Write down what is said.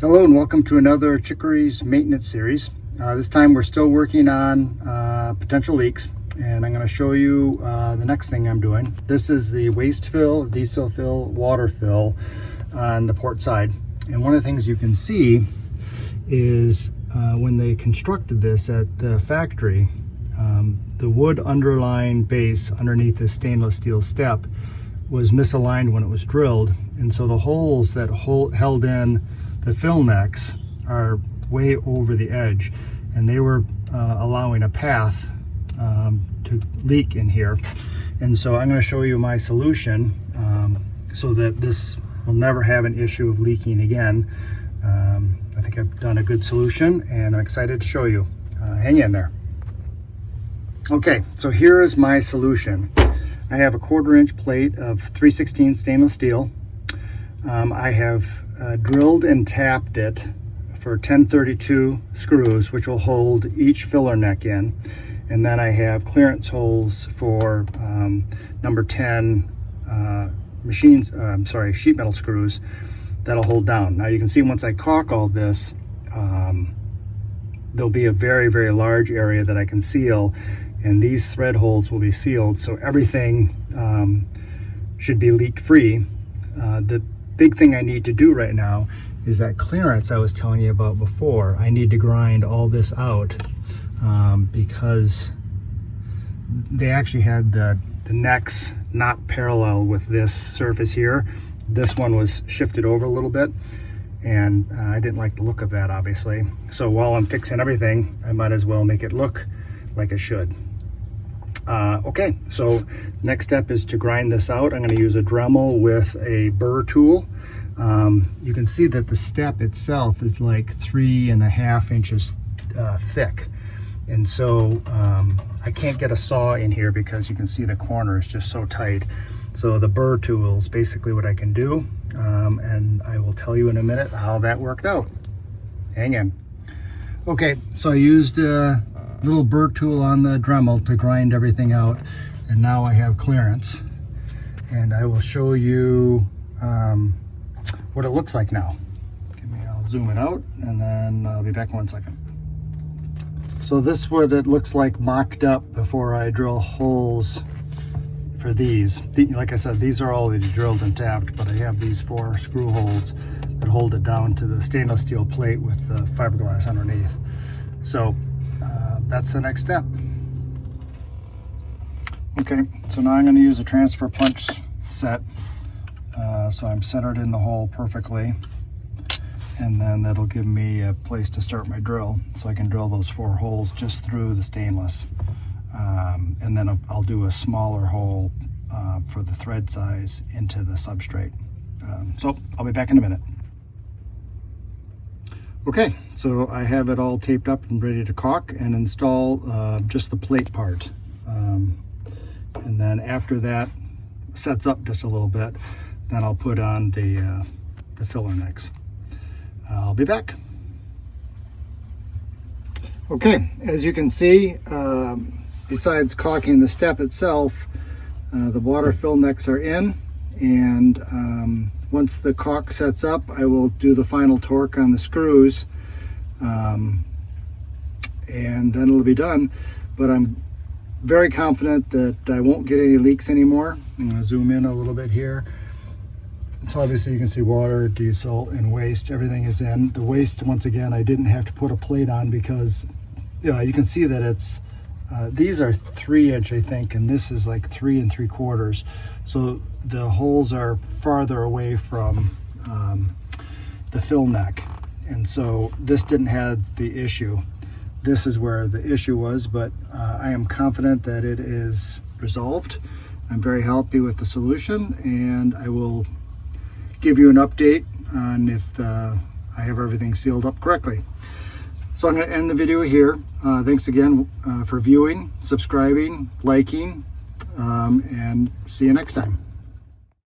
Hello and welcome to another Chicory's maintenance series. This time we're still working on potential leaks, and I'm going to show you the next thing I'm doing. This is the waste fill, diesel fill, water fill on the port side. And one of the things you can see is when they constructed this at the factory, the wood underlying base underneath the stainless steel step was misaligned when it was drilled, and so the holes that held in the fill necks are way over the edge, and they were allowing a path to leak in here. And so I'm going to show you my solution so that this will never have an issue of leaking again. I think I've done a good solution, and I'm excited to show you. Hang in there. Okay, so here is my solution. I have a 1/4-inch plate of 3/16 stainless steel. I have drilled and tapped it for 1032 screws, which will hold each filler neck in. And then I have clearance holes for number 10 sheet metal screws that'll hold down. Now you can see once I caulk all this, there'll be a very, very large area that I can seal, and these thread holes will be sealed, so everything should be leak free. The big thing I need to do right now is that clearance I was telling you about before. I need to grind all this out because they actually had the necks not parallel with this surface here. This one was shifted over a little bit, and I didn't like the look of that, obviously. So while I'm fixing everything, I might as well make it look like it should. Okay, so next step is to grind this out. I'm going to use a Dremel with a burr tool. You can see that the step itself is like 3.5 inches thick, and so I can't get a saw in here because you can see the corner is just so tight. So the burr tool is basically what I can do, and I will tell you in a minute how that worked out. Hang in. Okay, so I used a little burr tool on the Dremel to grind everything out, and now I have clearance, and I will show you what it looks like now. I'll zoom it out, and then I'll be back in 1 second. So this is what it looks like mocked up before I drill holes for these. Like I said, these are already drilled and tapped, but I have these 4 screw holes that hold it down to the stainless steel plate with the fiberglass underneath. So that's the next step. Okay, so now I'm going to use a transfer punch set. So I'm centered in the hole perfectly, and then that'll give me a place to start my drill, so I can drill those 4 holes just through the stainless. And then I'll do a smaller hole for the thread size into the substrate. So I'll be back in a minute. Okay, so I have it all taped up and ready to caulk and install just the plate part. And then after that sets up just a little bit, then I'll put on the filler necks. I'll be back. Okay, as you can see, besides caulking the step itself, the water fill necks are in, and once the caulk sets up, I will do the final torque on the screws, and then it'll be done. But I'm very confident that I won't get any leaks anymore. I'm going to zoom in a little bit here. So obviously you can see water, diesel, and waste. Everything is in. The waste, once again, I didn't have to put a plate on because you can see that it's these are 3-inch, I think, and this is like 3 3/4. So the holes are farther away from the fill neck, and so this didn't have the issue. This is where the issue was, but I am confident that it is resolved. I'm very happy with the solution, and I will give you an update on if I have everything sealed up correctly. So I'm going to end the video here. Thanks again for viewing, subscribing, liking, and see you next time.